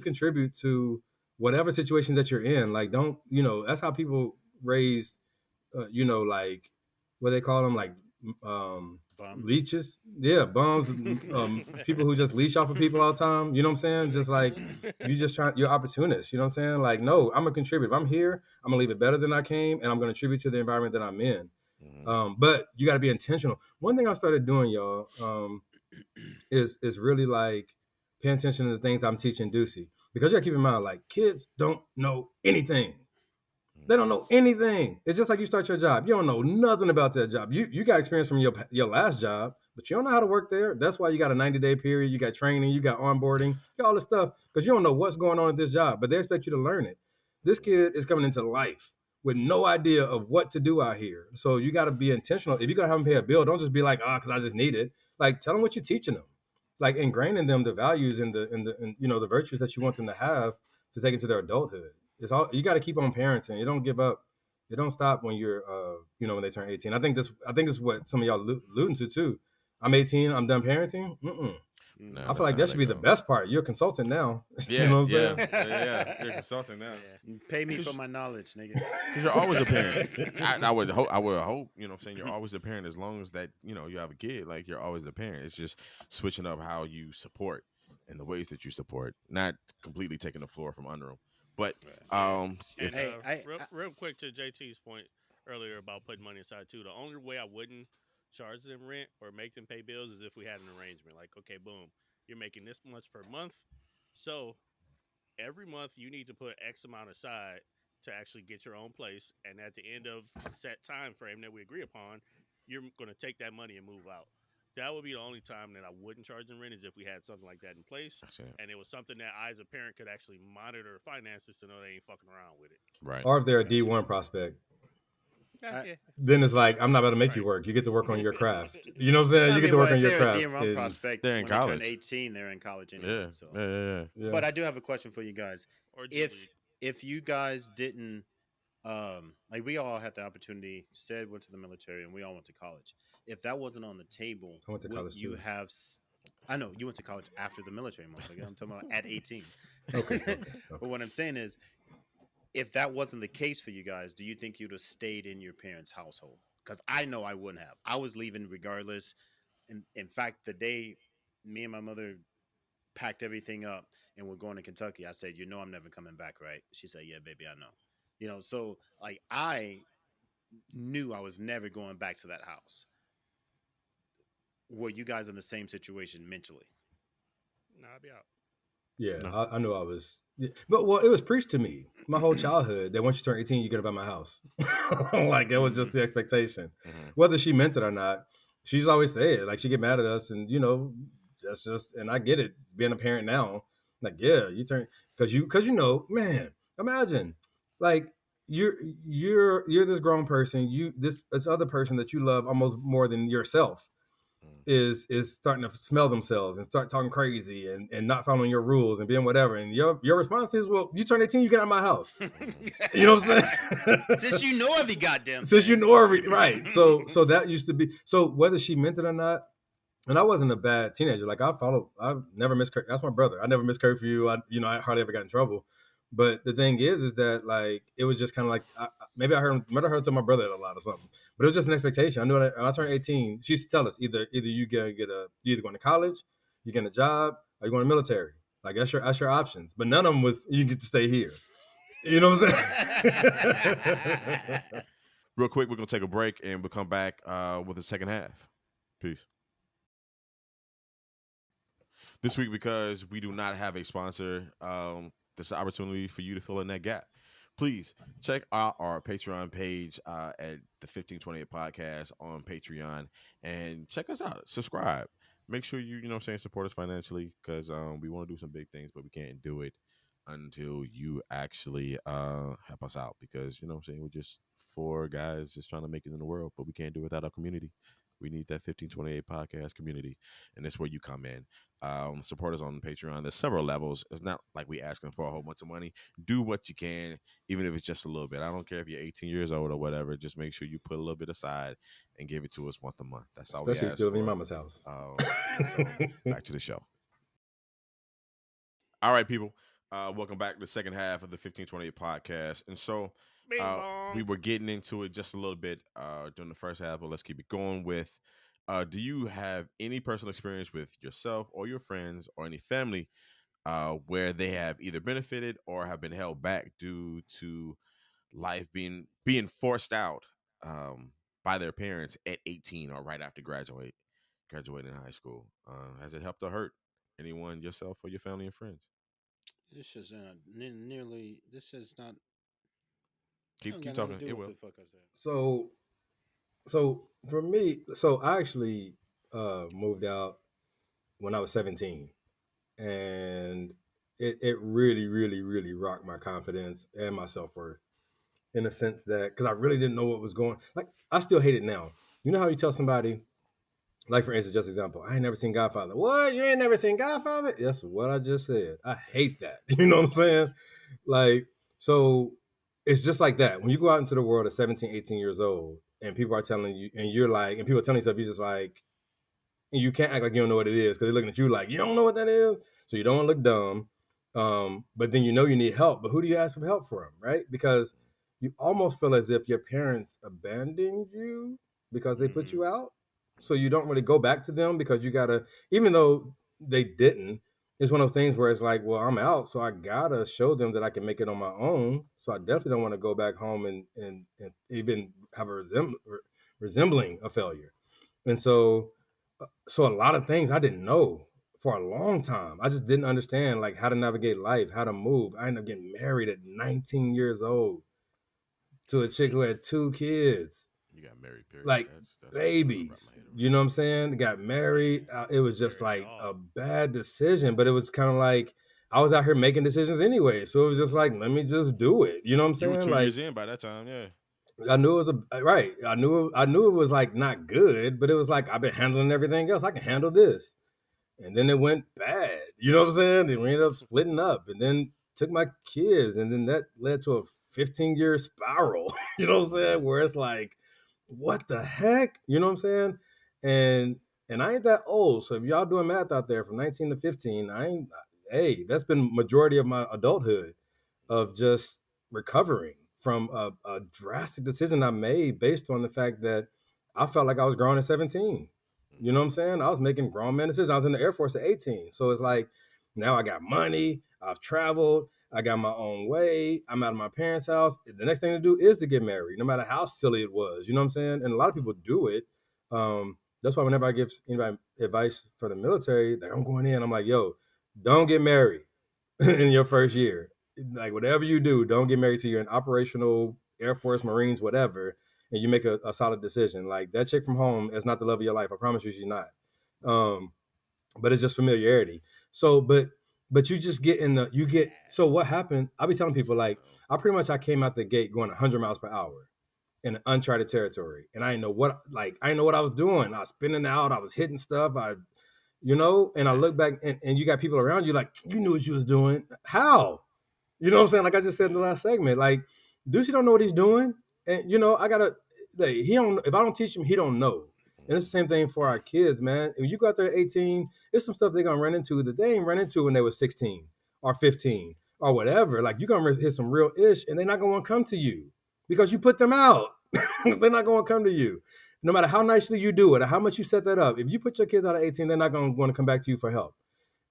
contribute to whatever situation that you're in. Like, don't, that's how people raise, like, what they call them, like, um Bums. leeches. Yeah, bums. People who just leash off of people all the time. You know what I'm saying? Just like, you're opportunist. You know what I'm saying? Like, no, I'm gonna contribute. If I'm here, I'm gonna leave it better than I came, and I'm gonna contribute to the environment that I'm in. Mhm. But you got to be intentional. One thing I started doing, y'all, is really like paying attention to the things I'm teaching Ducey, because you got to keep in mind, like, kids don't know anything. They don't Mhm. know anything. It's just like you start your job. You don't know nothing about that job. You got experience from your last job, but you don't know how to work there. That's why you got a 90-day period. You got training. You got onboarding. You got all this stuff because you don't know what's going on at this job, but they expect you to learn it. This kid is coming into life with no idea of what to do out here. So you got to be intentional. If you're gonna have them pay a bill, don't just be like, because I just need it. Like, tell them what you're teaching them, like ingraining them the values and the virtues that you want them to have to take into their adulthood. It's all, you got to keep on parenting. You don't give up. It don't stop when you're when they turn 18. I think this is what some of y'all alluding to too. I'm 18. I'm done parenting. Nah, I feel that's Mm-mm. like not how that should that be the go. best part. You're a consultant now. You Yeah, know what yeah, I'm yeah. You're a consultant now. Yeah. Pay me for Cause, my knowledge, nigga. Cause you're always a parent. saying? I would hope. I would hope. You know, what I'm saying, you're always a parent as long as that. You know, you have a kid. Like, you're always the parent. It's just switching up how you support and the ways that you support, not completely taking the floor from under them. But Yeah. if And Hey, real quick to JT's point earlier about putting money aside too. The only way I wouldn't charge them rent or make them pay bills is if we had an arrangement. Like, okay, boom, you're making this much per month, so every month you need to put X amount aside to actually get your own place, and at the end of a set time frame that we agree upon, you're going to take that money and move out. That would be the only time that I wouldn't charge them rent, is if we had something like that in place, I said, and it was something that I, as a parent, could actually monitor finances to know they ain't fucking around with it. right, Or if they're a gotcha. D1 prospect, I, Yeah. then it's like, I'm not about to make you Right. work. You get to work on your craft. You know what I'm saying? I You get mean, to well, work if on your they're a craft. DM And prospect, they're in when they turn college. 18, they're in college anyway. Yeah, So, yeah, yeah, yeah, but I do have a question for you guys. Or G If League. if you guys didn't, like, we all had the opportunity. Said went to the military, and we all went to college. If that wasn't on the table, I went to would college you too. have? I know you went to college after the military, motherfucker. I'm talking about at 18. Okay. But what I'm saying is, if that wasn't the case for you guys, do you think you'd have stayed in your parents' household? Because I know I wouldn't have. I was leaving regardless. In fact, the day me and my mother packed everything up and we're going to Kentucky, I said, I'm never coming back, right? She said, yeah, baby, I know. So like I knew I was never going back to that house. Were you guys in the same situation mentally? Nah, I'll be out. Yeah, No. I knew I was. Yeah. But well, it was preached to me my whole childhood that once you turn 18, you get about my house. Like it was just the expectation, Mm-hmm. whether she meant it or not. She's always said like she get mad at us, and that's just. And I get it, being a parent now. Like yeah, you turn because man, imagine like you're you're this grown person, this other person that you love almost more than yourself is starting to smell themselves and start talking crazy and not following your rules and being whatever. And your response is, well, you turn 18, you get out of my house. You know what I'm saying? Since you know every goddamn Since you thing. know right. So that used to be so whether she meant it or not. And I wasn't a bad teenager. Like I never missed. That's my brother. I never missed curfew. I hardly ever got in trouble. But the thing is that like it was just kind of like maybe I heard tell my brother it a lot or something. But it was just an expectation. I knew that when I turned 18, she used to tell us either you either going to college, you getting a job, or you going to military. Like that's your options. But none of them was you get to stay here. You know what I'm saying? Real quick, we're gonna take a break and we'll come back with the second half. Peace. This week, because we do not have a sponsor, this is an opportunity for you to fill in that gap. Please check out our Patreon page at the 1528 podcast on Patreon and check us out. Subscribe. Make sure you know what I'm saying, support us financially because we want to do some big things, but we can't do it until you actually help us out because you know what I'm saying, we're just four guys just trying to make it in the world, but we can't do it without our community. We need that 1528 podcast community, and that's where you come in. Support us on Patreon. There's several levels. It's not like we asking for a whole bunch of money. Do what you can, even if it's just a little bit. I don't care if you're 18 years old or whatever. Just make sure you put a little bit aside and give it to us once a month. That's all we Especially if ask you live in your for. mama's house. So back to the show. All right, people. Welcome back to the second half of the 1528 podcast. And so Bing bong. we were getting into it just a little bit during the first half, but let's keep it going with do you have any personal experience with yourself or your friends or any family where they have either benefited or have been held back due to life being forced out by their parents at 18 or right after graduating high school? Has it helped or hurt anyone, yourself or your family and friends? This is nearly. This is not. I Keep don't got nothing talking. to do It with will. the fuck I said. So for me, I actually moved out when I was 17, and it really, really, really rocked my confidence and my self worth in the sense that because I really didn't know what was going. Like I still hate it now. You know how you tell somebody, like for instance, just example, I ain't never seen Godfather. What? You ain't never seen Godfather? That's what I just said. I hate that. You know what I'm saying? Like so. It's just like that. When you go out into the world at 17, 18 years old, and people are telling you, and you're like, and people are telling you stuff, you're just like, and you can't act like you don't know what it is because they're looking at you like you don't know what that is. So you don't want to look dumb. But then you need help. But who do you ask for help from, right? Because you almost feel as if your parents abandoned you because they put Mm-hmm. you out. So you don't really go back to them because you gotta, even though they didn't. It's one of those things where it's like, well, I'm out, so I gotta show them that I can make it on my own. So I definitely don't want to go back home and even have a resembling a failure. And so a lot of things I didn't know for a long time. I just didn't understand like how to navigate life, how to move. I ended up getting married at 19 years old to a chick who had 2 kids. You got married, period. Like That's what I'm trying to wrap my babies. head You around. know what I'm saying? Got married. It was just Married like dog. a bad decision, but it was kind of like I was out here making decisions anyway. So it was just like, let me just do it. You know what I'm You were saying? 2 years Like in by that time, yeah. I knew it was right. I knew it was like not good, but it was like I've been handling everything else. I can handle this. And then it went bad. You know what I'm saying? Then we ended up splitting up and then took my kids. And then that led to a 15-year spiral. You know what I'm saying? Where it's like, what the heck? You know what I'm saying? And and I ain't that old. So if y'all doing math out there from 19 to 15, hey, that's been majority of my adulthood of just recovering from a drastic decision I made based on the fact that I felt like I was growing at 17. You know what I'm saying? I was making grown man decisions. I was in the Air Force at 18. So it's like now I got money, I've traveled, I got my own way, I'm out of my parents' house. The next thing to do is to get married, no matter how silly it was. You know what I'm saying? And a lot of people do it. That's why whenever I give anybody advice for the military, like I'm going in, I'm like, yo, don't get married in your first year. Like whatever you do, don't get married till you're in operational Air Force, Marines, whatever, and you make a solid decision. Like that chick from home is not the love of your life. I promise you, she's not. Um, but it's just familiarity. So, but you just get in the you get. So what happened? I'll be telling people like I came out the gate going 100 miles per hour in uncharted territory, and I didn't know what I didn't know what I was doing. I was spinning out. I was hitting stuff. And I look back and you got people around you like you knew what you was doing. How? You know what I'm saying? Like I just said in the last segment, like Ducey don't know what he's doing, and I gotta. Like, he don't. If I don't teach him, he don't know. And it's the same thing for our kids, man. When you go out there at 18, it's some stuff they're gonna run into that they ain't run into when they were 16 or 15 or whatever. Like you're gonna hit some real ish, and they're not gonna want to come to you because you put them out. They're not gonna come to you. No matter how nicely you do it or how much you set that up. If you put your kids out at 18, they're not gonna want to come back to you for help.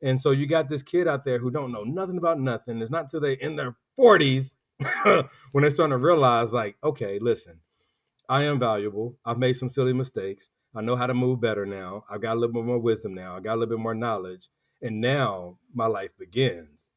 And so you got this kid out there who don't know nothing about nothing. It's not until they in their 40s when they're starting to realize, like, okay, listen, I am valuable. I've made some silly mistakes. I know how to move better now. I've got a little bit more wisdom now. I got a little bit more knowledge. And now my life begins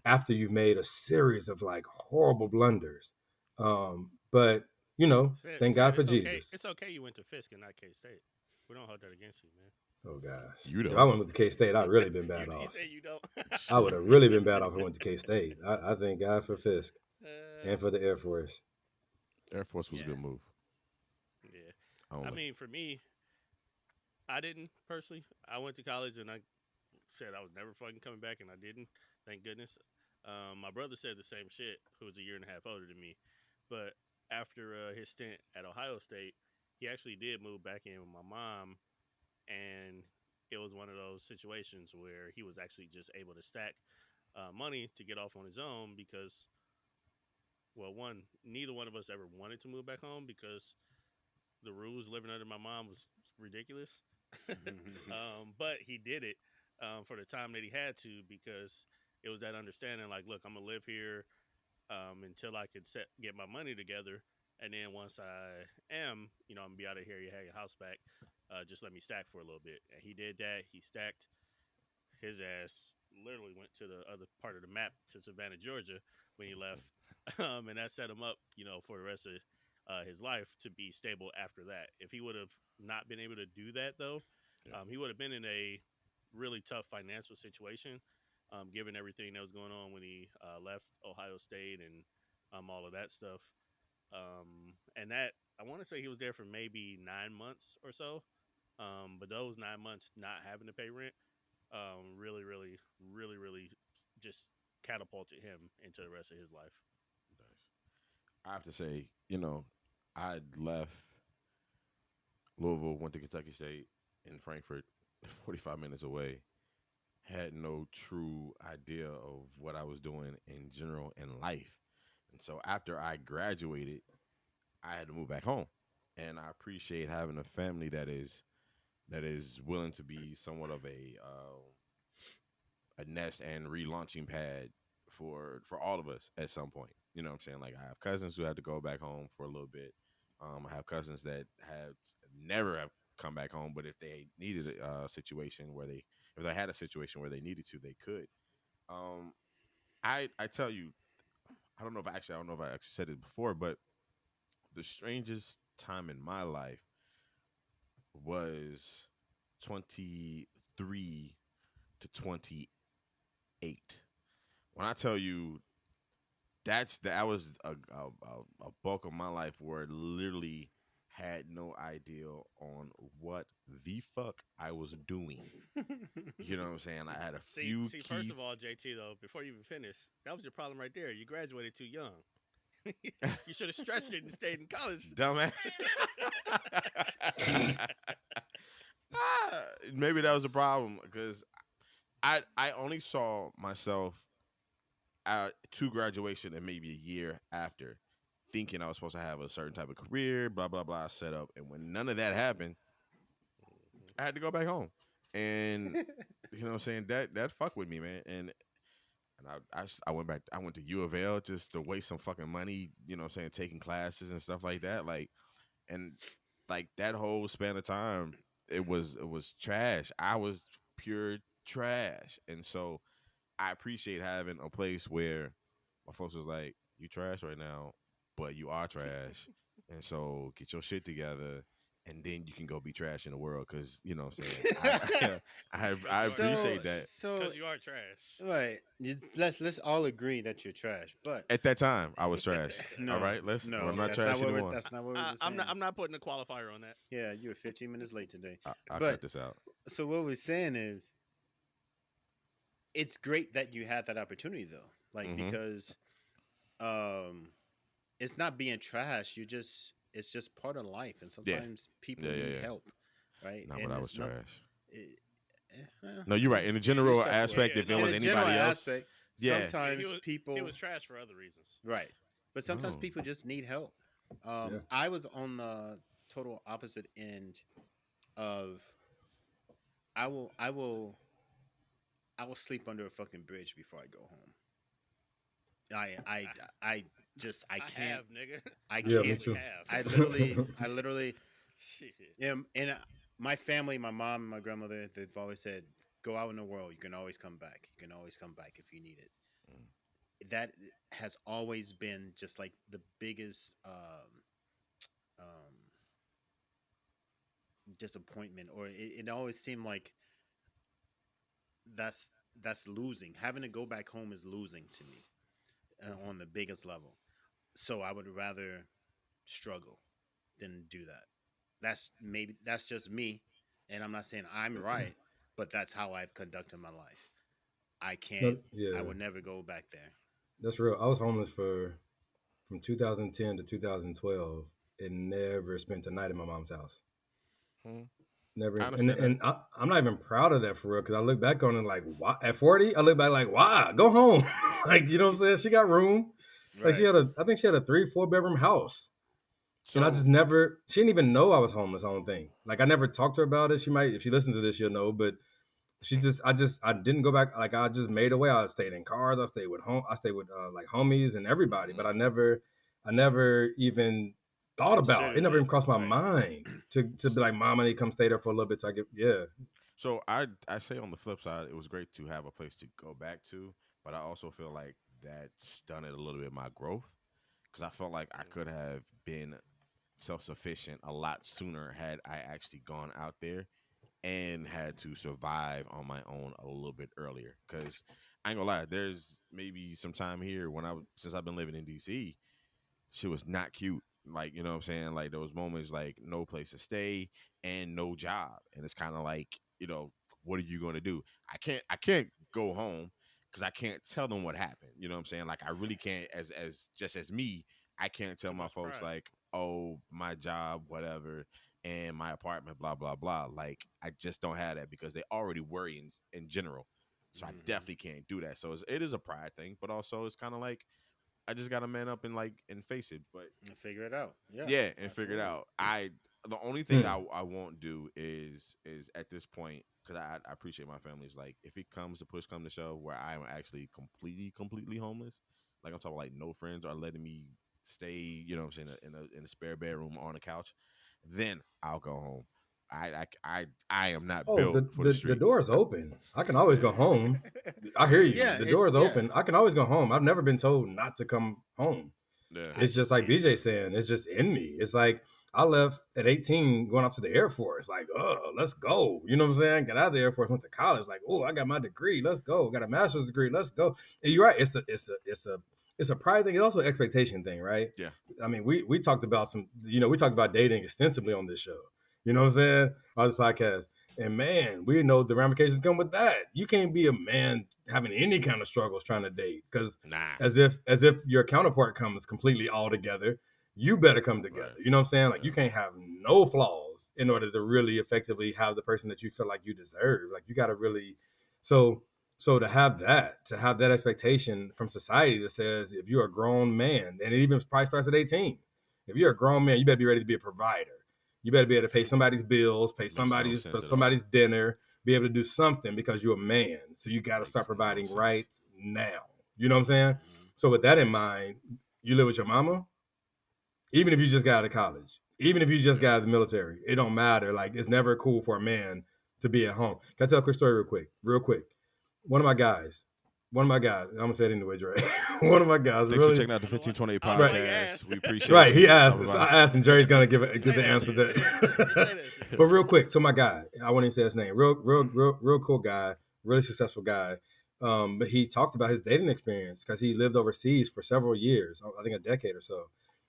after you've made a series of like horrible blunders. But thank God Said for it's okay. Jesus. It's okay you went to Fisk and not K State. We don't hold that against you, man. Oh gosh. You If I don't. went with the K State, I'd really been bad You off. say you don't. I would have really been bad off if I went to K State. I thank God for Fisk uh, and for the Air Force. Air Force was a yeah, good move. yeah. I Only. mean, for me, I didn't personally. I went to college and I said I was never fucking coming back, and I didn't. Thank goodness. My brother said the same shit, who was a year and a half older than me. But after his stint at Ohio State, he actually did move back in with my mom, and it was one of those situations where he was actually just able to stack money to get off on his own because, well, one, neither one of us ever wanted to move back home because the rules living under my mom was ridiculous. But he did it for the time that he had to because it was that understanding like, look, I'm going to live here until I could get my money together. And then once I am, I'm going to be out of here. You have your house back. Just let me stack for a little bit. And he did that. He stacked. His ass literally went to the other part of the map to Savannah, Georgia when he left. And that set him up, for the rest of his life to be stable after that. If he would have not been able to do that, though, he would have been in a really tough financial situation, given everything that was going on when he left Ohio State and all of that stuff. And that I want to say he was there for maybe 9 months or so. But those 9 months not having to pay rent, really, really, really, really just catapulted him into the rest of his life. I have to say, I left Louisville, went to Kentucky State in Frankfurt, 45 minutes away. Had no true idea of what I was doing in general in life. And so after I graduated, I had to move back home. And I appreciate having a family that is willing to be somewhat of a nest and relaunching pad for all of us at some point. You know what I'm saying? Like I have cousins who had to go back home for a little bit. I have cousins that have never have come back home, but if they needed a situation where if they had a situation where they needed to, they could. Um, I tell you, I don't know if I actually said it before, but the strangest time in my life was 23 to 28. When I tell you that was a bulk of my life where I literally had no idea on what the fuck I was doing. You know what I'm saying? I had a few See, key. first of all, JT, though, before you even finish, that was your problem right there. You graduated too young. You should have stretched it and stayed in college. Dumbass. Maybe that was a problem because I only saw myself to graduation and maybe a year after, thinking I was supposed to have a certain type of career, blah blah blah, set up. And when none of that happened, I had to go back home, and you know what I'm saying, that fuck with me, man. And I went back. I went to U of L just to waste some fucking money. You know what I'm saying, taking classes and stuff like that. Like, and like that whole span of time, it was trash. I was pure trash, and so I appreciate having a place where my folks was like, "You trash right now, but you are trash, and so get your shit together, and then you can go be trash in the world." Because you know, what I'm saying, Because I you are so appreciate trash. that. so Because you are trash. right. Let's all agree that you're trash. But At that time, I was trash. All no, right, I'm no, not trash anymore. that's not what we're just I'm saying. not. I'm not putting a qualifier on that. Yeah, you were 15 minutes late today. I'll cut But this out. so what we're saying is, it's great that you had that opportunity though, like Mm-hmm. because um, it's not being trash. It's just part of life, and Yeah, sometimes people yeah, yeah, need yeah. help, right? Not when And I was it's not. trash. It, well, No, you're right. In the you general separate. aspect, Yeah, if it no, In was a general anybody else, aspect, yeah. sometimes he people was trash for other reasons. right, but sometimes No. people just need help. Yeah. I was on the total opposite end of I will I will I will sleep under a fucking bridge before I go home. I just I can't have, nigga. I Yeah, I me can't literally too. have. I literally Shit. am and my family, my mom and my grandmother, they've always said, go out in the world. You can always come back. You can always come back if you need it. Mm. That has always been just like the biggest um, disappointment, or it always seemed like that's that's losing. Having to go back home is losing to me on the biggest level. So I would rather struggle than do that. That's just me, and I'm not saying I'm right, but that's how I've conducted my life. I No, can't. I yeah, would never go back there. that's real. I was homeless for from 2010 to 2012 and never spent a night in my mom's house. Mm. Never, I and understand that. I'm not even proud of that for real because I look back on it like, why? At 40, I look back like, why? Go home, like you know what I'm saying? She got room, like Right. I think she had a 3-4 bedroom house, and I just So, never. She didn't even know I was homeless. I don't think. Like I never talked to her about it. She might, if she listens to this, she'll know. But I didn't go back. Like I just made away. I stayed in cars. I stayed with like homies and everybody. But mhm. I never even thought about it. Considered Never it. even crossed my Right. mind to be like, Mom, I need to come stay there for a little bit. So I get, yeah, So I say on the flip side, it was great to have a place to go back to, but I also feel like that stunted a little bit my growth because I felt like I could have been self sufficient a lot sooner had I actually gone out there and had to survive on my own a little bit earlier. Because I ain't gonna lie, there's maybe some time here when since I've been living in DC, she was not cute. Like, you know what I'm saying? Like those moments like no place to stay and no job. And it's kind of like, what are you going to do? I can't go home because I can't tell them what happened. You know what I'm saying? Like I really can't as just as me, I can't tell Too my much folks pride. like, "Oh, my job, whatever, and my apartment, blah blah blah." Like I just don't have that because they already worry in general. So I Hmm. definitely can't do that. So it is a pride thing, but also it's kind of like I just gotta man up and and face it. But And figure it out. Yeah. yeah, and figure it Absolutely. out. The only thing hmm. I won't do is at this point because I appreciate my family. Is like if it comes to push come to shove where I am actually completely homeless, like I'm talking like no friends are letting me stay. You know what I'm saying in a spare bedroom on a couch, then I'll go home. I am not Oh, built for the the door streets. is open. I can always go home. I hear Yeah, you. Yeah. The door It's is yeah. open. I can always go home. I've never been told not to come home. yeah. I It's just just like can't BJ do it. saying, it's just in me. It's like I left at 18 going off to the Air Force. Like, oh, let's go. You know what I'm saying? Got out of the Air Force, went to college. Like, oh, I got my degree. Let's go. Got a master's degree. Let's go. And you're right. It's a pride thing. It's also an expectation thing, right? Yeah. I mean, we talked about we talked about dating extensively on this show. You know what I'm saying? On this podcast. And man, we know the ramifications come with that. You can't be a man having any kind of struggles trying to date because Nah. as if your counterpart comes completely all together, you better come together. Right. You know what I'm saying? Like Yeah. you can't have no flaws in order to really effectively have the person that you feel like you deserve. Like you got to really so to have that expectation from society that says if you're a grown man, and it even probably starts at 18. If you're a grown man, you better be ready to be a provider. You better be able to pay somebody's bills, pay Makes no somebody's sense for at all. somebody's dinner, be able to do something because you're a man. So you got to start Makes no providing sense. right now. You know what I'm saying? Mhm. So with that in mind, you live with your mama, even if you just got out of college, even if you just got out of the military, it don't matter. Like it's never cool for a man to be at home. Can I tell a quick story real quick? One of my guys, I'm gonna say it anyway, Dre. One of my guys, Thanks really, for checking out the I know 1528 I know he podcast. asked. We appreciate right? you. He asked, Stop so by. I asked, and Jerry's gonna give Say the answer to shit. Just say that. that shit. But real quick, so my guy, I won't even say his name. Real cool guy, really successful guy. But he talked about his dating experience because he lived overseas for several years, I think a decade or so.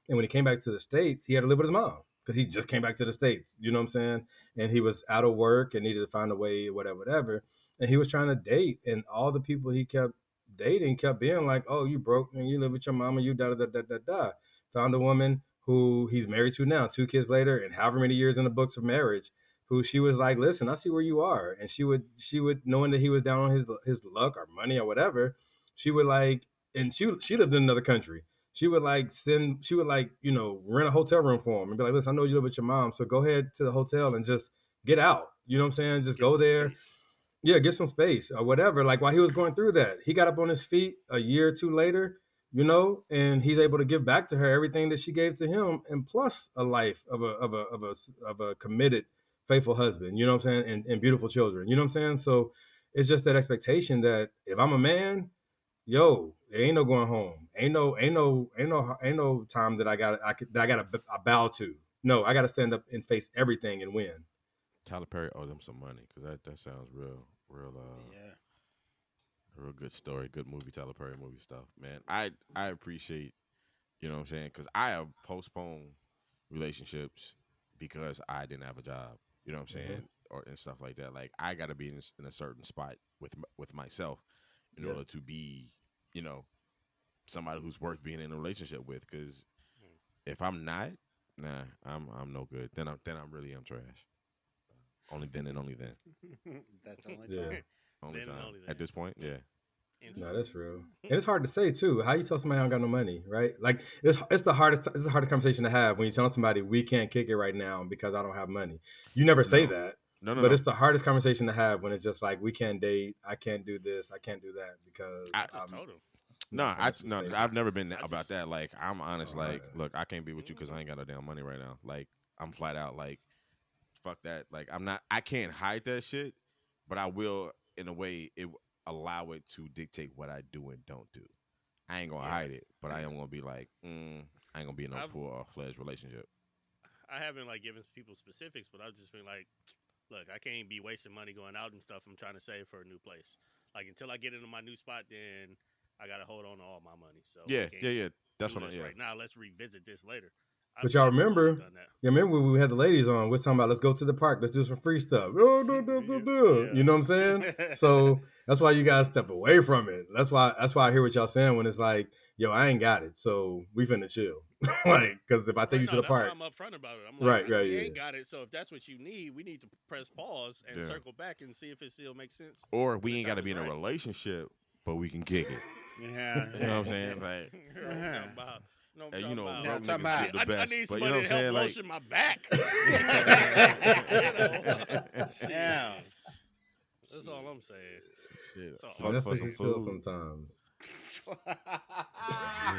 And when he came back to the States, he had to live with his mom because he just came back to the States. You know what I'm saying? And he was out of work and needed to find a way, whatever. And he was trying to date, and all the people he kept dating kept being like, "Oh, you broke and you live with your mama, you da da da da da." Found a woman who he's married to now, 2 kids later, and however many years in the books of marriage, who she was like, "Listen, I see where you are," and she would, knowing that he was down on his luck or money or whatever, she would like, and she lived in another country. She would like rent a hotel room for him and be like, "Listen, I know you live with your mom, so go ahead to the hotel and just get out." You know what I'm saying? Just Get go some there. space. Yeah, get some space or whatever. Like while he was going through that, he got up on his feet a year or two later, and he's able to give back to her everything that she gave to him, and plus a life of a committed, faithful husband. You know what I'm saying, and beautiful children. You know what I'm saying. So it's just that expectation that if I'm a man, yo, there ain't no going home. Ain't no time that I got I bow to. No, I got to stand up and face everything and win. Tyler Perry owed them some money because that sounds real Yeah. real good story, good movie. Tyler Perry movie stuff, man. I appreciate, you know what I'm saying, because I have postponed relationships because I didn't have a job. You know what I'm saying, or and stuff like that. Like I got to be in a certain spot with myself in order to be, you know, somebody who's worth being in a relationship with. Because if I'm not, nah, I'm no good. Then I'm really trash. Only then and only then. That's the only Yeah. time. Only Then and time. only then. At this point, yeah. No, that's real. And it's hard to say too. How you tell somebody I don't got no money, right? Like it's the hardest conversation to have when you tell somebody we can't kick it right now because I don't have money. You never say No. that. No, But no. it's the hardest conversation to have when it's just like we can't date, I can't do this, I can't do that because I just told him. I've never been I about just- that. Like I'm honest. Oh, Like, man. look, I can't be with you because I ain't got no damn money right now. Like, I'm flat out. Like, fuck that. Like, I'm not. I can't hide that shit, but I will in a way. It allow it to dictate what I do and don't do. I ain't gonna hide it, but I am gonna be like, I ain't gonna be in no I've- full fledged relationship. I haven't like given people specifics, but I've just been like, look, I can't be wasting money going out and stuff. I'm trying to save for a new place. Like until I get into my new spot, then I gotta hold on to all my money. So we Yeah. can't That's do what I. this Yeah. right now. Let's revisit this later. But y'all absolutely remember, done that. you remember when we had the ladies on, we're talking about let's go to the park, let's do some free stuff. Oh, Yeah. You know what I'm saying? So that's why you guys step away from it. That's why I hear what y'all saying when it's like, yo, I ain't got it. So we finna chill. Like, because if I take Right, you to the that's park, why I'm upfront about it. I'm like, Right, we yeah. ain't got it. So if that's what you need, we need to press pause and Yeah. circle back and see if it still makes sense. Or when we the ain't time got to is be in a right. relationship, but we can kick it. Yeah. You know what I'm saying? Like, You know what I'm talking about. and you know, about. Yeah, broke talking niggas about- get the I best. need but you somebody know what I'm to help saying? Like, lotion my back. Yeah. That's all I'm saying. shit, That's all. fuck that's for what some you feel food. sometimes.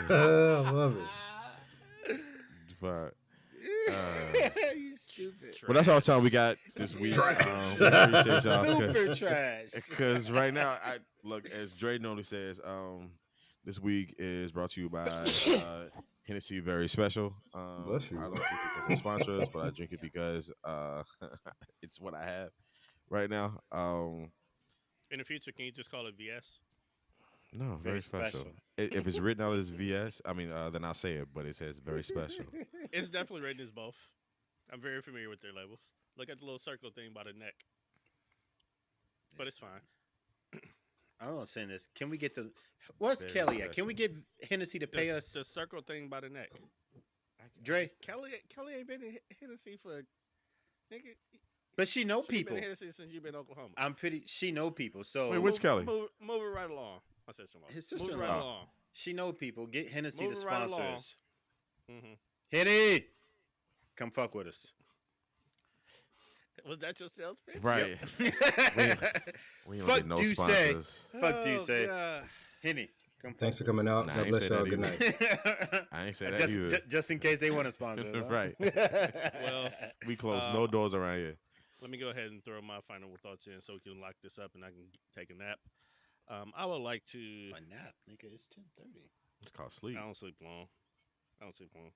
I love it. Fuck. You stupid. Well, that's all the time we got this week. We appreciate y'all. Super trash. Because right now, I look, as Dre normally says, this week is brought to you by Hennessy Very Special. Bless you. I don't drink it because they sponsor us, but I drink it because it's what I have right now. In the future, can you just call it VS? No, very Very special. special. If it's written out as VS, I mean, then I'll say it, but it says very special. It's definitely written as both. I'm very familiar with their labels. Look at the little circle thing by the neck. But it's fine. I don't understand this. Can we get the what's Very Kelly at? Can special. we get Hennessy to pay The- us? The circle thing by the neck. Dre, Kelly ain't been in Hennessy for nigga. but she know She been people. in Hennessy since you been in Oklahoma. I'm pretty. She know people. So Wait, which Kelly? Move it right along. My sister-in-law. His Move it sister-in-law. right Oh. along. she know people. Get Hennessy Move to it right sponsor along. us. Mm-hmm. Henny, come fuck with us. Was that your sales pitch? Right. Yep. We don't Fuck get no do say. sponsors. Fuck do Oh say. god. Henny, come Thanks for fuck with coming us. out. Nah, I God ain't bless say y'all. that Good either. night. I ain't say that just, either. just in case they want to sponsor us. Huh? Right. Well, We close no doors around here. let me go ahead and throw my final thoughts in so we can lock this up and I can take a nap. I would like to. A nap, nigga. It's 10:30. It's called sleep. I don't sleep long. I don't sleep long.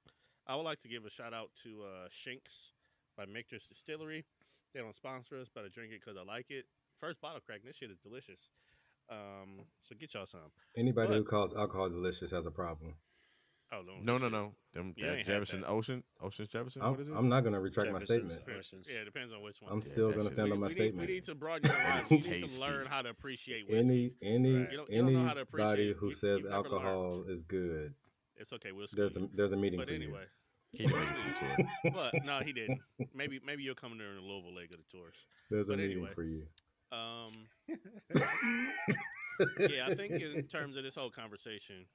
I would like to give a shout out to Shinks by Michter's Distillery. They don't sponsor us, but I drink it because I like it. First bottle crack. This shit is delicious. So get y'all some. Anybody But who calls alcohol delicious has a problem. oh no, No, this no, shit- no. Them You that ain't had Jefferson that. Ocean's Jefferson. I'm, What is it? I'm not going to retract my Jefferson's statement. Oceans. Yeah, it depends on which one. I'm Yeah, still that going to shit stand is- on my we statement. need to broaden your That horizons. is You need to tasty. learn how to appreciate whiskey. Any Right. You don't know how to anybody appreciate- who you- says you've never alcohol learned. is good, It's okay. We'll there's a meeting But for anyway, He didn't make it to the tour. but no, he didn't. Maybe you'll come there in the Louisville leg of the tours. you. There's a but meeting anyway. for you. Um, yeah, I think in terms of this whole conversation,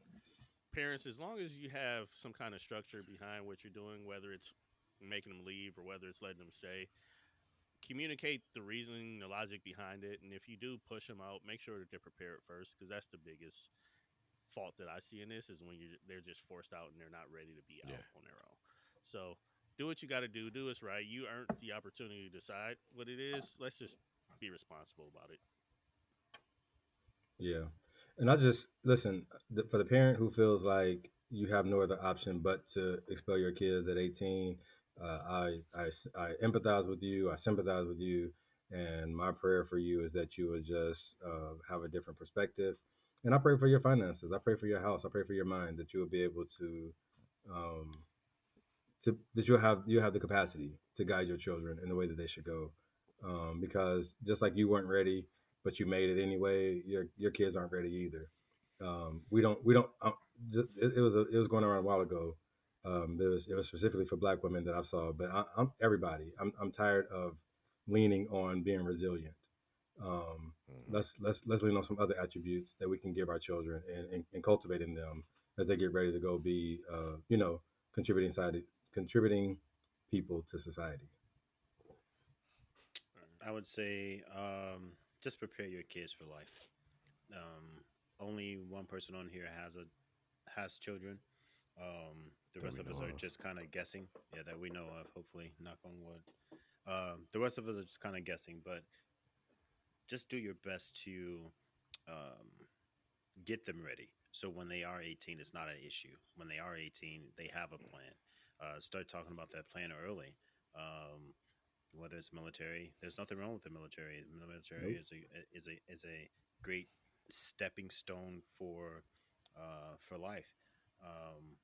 parents, as long as you have some kind of structure behind what you're doing, whether it's making them leave or whether it's letting them stay, communicate the reasoning, the logic behind it, and if you do push them out, make sure that they're prepared first, because that's the biggest fault that I see in this is when they're just forced out and they're not ready to be out Yeah. on their own. So do what you got to do. Do what's right. You earned the opportunity to decide what it is. Let's just be responsible about it. Yeah. And I just listen for the parent who feels like you have no other option but to expel your kids at 18. I empathize with you. I sympathize with you. And my prayer for you is that you would just have a different perspective. And I pray for your finances. I pray for your house. I pray for your mind that you will be able um, that you have the capacity to guide your children in the way that they should go. Because just like you weren't ready, but you made it anyway, your kids aren't ready either. We don't. It was going around a while ago. It was specifically for Black women that I saw, but I'm everybody. I'm tired of leaning on being resilient. Let's lean on some other attributes that we can give our children and cultivating them as they get ready to go be contributing people to society. I would say just prepare your kids for life. Only one person on here has children. The That rest we of us know are of. just kind of guessing. Yeah, that we know of. Hopefully, knock on wood. The rest of us are just kind of guessing, but just do your best to um, get them ready. So when they are 18, it's not an issue. When they are 18, they have a plan. Start talking about that plan early. Whether it's military, there's nothing wrong with the military. The military Nope. is a great stepping stone for life. Um,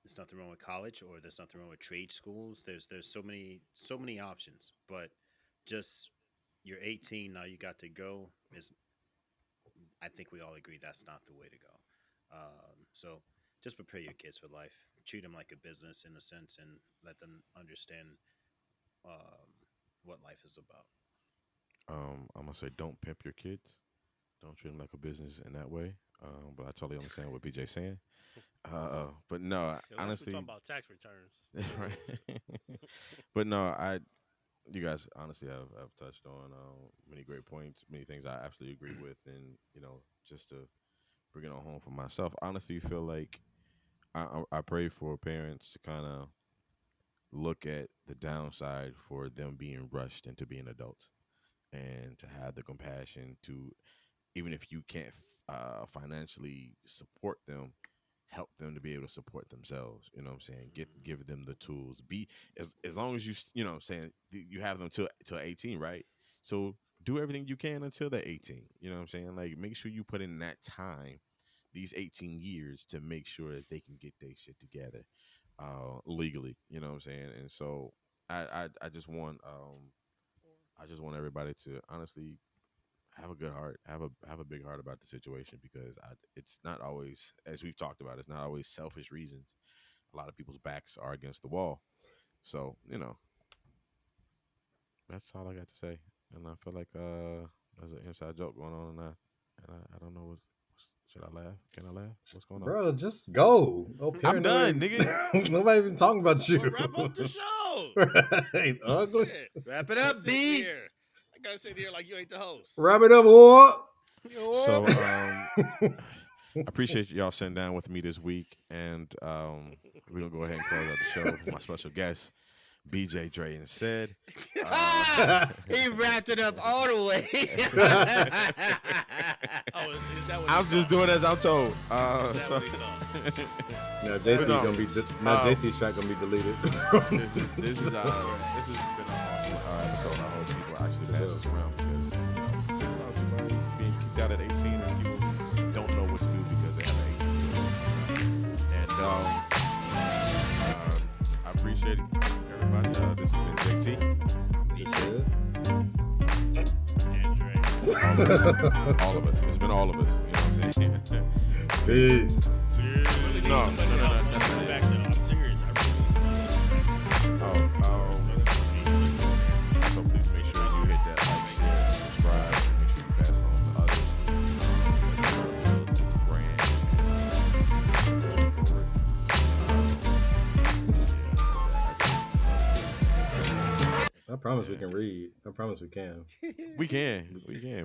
there's nothing wrong with college, or there's nothing wrong with trade schools. There's so many options, but just you're 18 now. You got to go. Is I think we all agree that's not the way to go. So just prepare your kids for life. Treat them like a business in a sense, and let them understand um, what life is about. I'm gonna say don't pimp your kids. Don't treat them like a business in that way. But I totally understand what BJ's saying. But no, Unless we're honestly, talking about tax returns. right. But no, you guys honestly have touched on many great points, many things I absolutely agree with, and just to bring it on home for myself, honestly, feel like I pray for parents to kind of look at the downside for them being rushed into being adults and to have the compassion to, even if you can't financially support them, help them to be able to support themselves. You know what I'm saying? Give them the tools. Be as long as what I'm saying, you have them till 18, right? So do everything you can until they're 18. You know what I'm saying? Like, make sure you put in that time, these 18 years, to make sure that they can get their shit together legally. You know what I'm saying? And so I just want everybody to honestly have a good heart, have a big heart about the situation, because it's not always, as we've talked about, it's not always selfish reasons. A lot of people's backs are against the wall. So that's all I got to say. And I feel like there's an inside joke going on, and I don't know should I laugh? Can I laugh? What's going on? Bro, just go. Oh, I'm done, nigga. Nobody even talking about you. Well, wrap up the show. Ain't ugly. Shit. Wrap it up, Sitting B. here. I gotta sit here like you ain't the host. Wrap it up, or So I appreciate y'all sitting down with me this week, and we're gonna go ahead and close out the show with my special guest, BJ Dre, and said. He wrapped it up all the way. Oh, is that what I'm he just thought? doing as I'm told. Is that So, what he thought? now JT no. gonna be JT's track gonna be deleted. this has been an awesome episode. I hope people actually pass this around because a lot of people are being kicked out at 18 and people don't know what to do because they have an 18-year-old. And I appreciate it, everybody. This has been JT. Just said. All of us. It's been all of us. You know what I'm saying? Peace. I really need No, somebody no, else. that's Come back, though. I'm serious. I really need somebody else. So please make sure you hit that like, share, subscribe, and make sure you pass it on to others. Build this brand. Push it forward. I promise we can read. I promise we can. We can,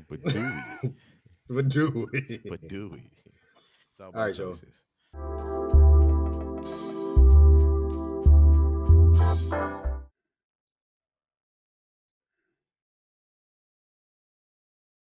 but do we? But do we? But do we? It's all All about right, Joe. choices.